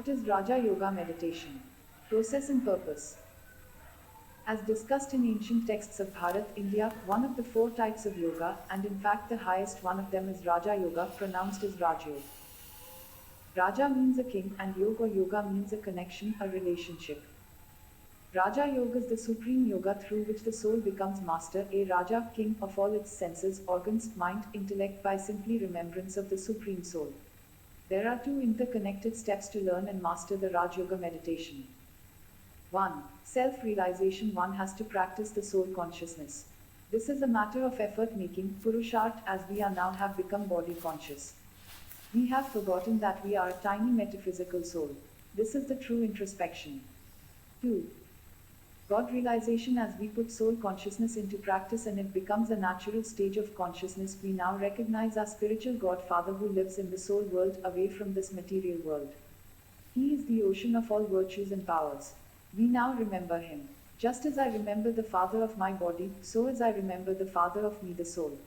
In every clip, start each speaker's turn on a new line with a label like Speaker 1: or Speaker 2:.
Speaker 1: What is Raja Yoga meditation? Process and purpose. As discussed in ancient texts of Bharat, India, one of the four types of yoga, and in fact the highest one of them is Raja Yoga, pronounced as Rajyog. Raja means a king, and yoga or yoga means a connection, a relationship. Raja Yoga is the supreme yoga through which the soul becomes master, a Raja, king of all its senses, organs, mind, intellect by simply remembrance of the supreme soul. There are two interconnected steps to learn and master the Raj Yoga meditation. 1. Self realization. One has to practice the soul consciousness. This is a matter of effort making, Purushart, as we are now have become body conscious. We have forgotten that we are a tiny metaphysical soul. This is the true introspection. 2. God realization. As we put soul consciousness into practice and it becomes a natural stage of consciousness, we now recognize our spiritual Godfather who lives in the soul world away from this material world. He is the ocean of all virtues and powers. We now remember him. Just as I remember the father of my body, so as I remember the father of me, the soul.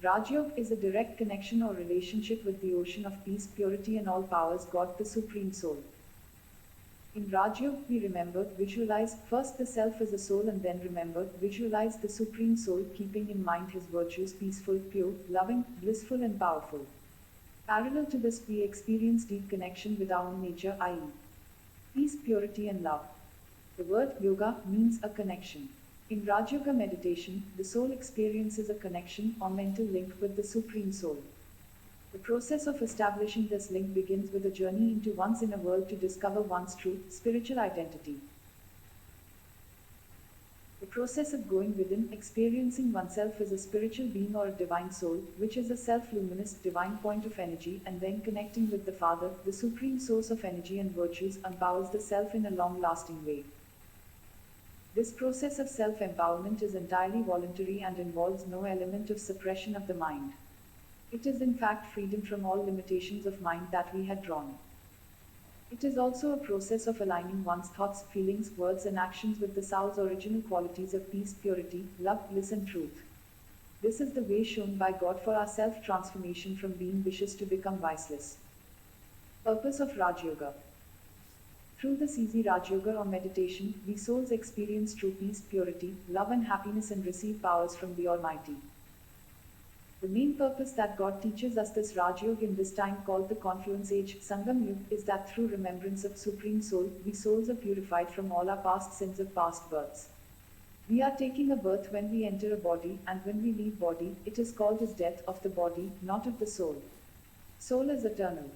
Speaker 1: Rajyog is a direct connection or relationship with the ocean of peace, purity and all powers, God the Supreme Soul. In Rajyog, we remember, visualize, first the self as a soul and then remember, visualize the Supreme Soul, keeping in mind his virtues, peaceful, pure, loving, blissful and powerful. Parallel to this, we experience deep connection with our own nature, i.e. peace, purity and love. The word yoga means a connection. In Raj Yoga meditation, the soul experiences a connection or mental link with the Supreme Soul. The process of establishing this link begins with a journey into one's inner world to discover one's true, spiritual identity. The process of going within, experiencing oneself as a spiritual being or a divine soul, which is a self-luminous, divine point of energy, and then connecting with the Father, the supreme source of energy and virtues, empowers the self in a long-lasting way. This process of self-empowerment is entirely voluntary and involves no element of suppression of the mind. It is in fact freedom from all limitations of mind that we had drawn. It is also a process of aligning one's thoughts, feelings, words and actions with the soul's original qualities of peace, purity, love, bliss and truth. This is the way shown by God for our self-transformation from being vicious to become viceless. Purpose of Raj Yoga. Through this easy Raj Yoga or meditation, we souls experience true peace, purity, love and happiness and receive powers from the Almighty. The main purpose that God teaches us this Raj Yoga in this time called the Confluence Age, Sangam Yuga, is that through remembrance of Supreme Soul, we souls are purified from all our past sins of past births. We are taking a birth when we enter a body, and when we leave body, it is called as death of the body, not of the soul. Soul is eternal.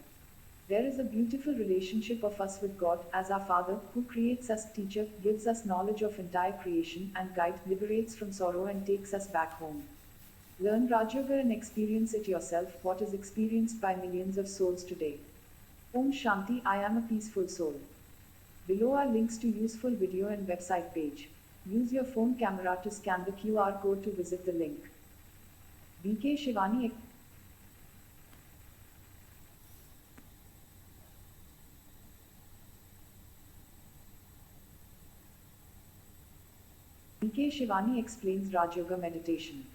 Speaker 1: There is a beautiful relationship of us with God as our Father, who creates us, teacher, gives us knowledge of entire creation and guide, liberates from sorrow and takes us back home. Learn Raj Yoga and experience it yourself, what is experienced by millions of souls today. Om Shanti. I am a peaceful soul. Below are links to useful video and website page. Use your phone camera to scan the QR code to visit the link. BK Shivani BK Shivani explains Raj Yoga meditation.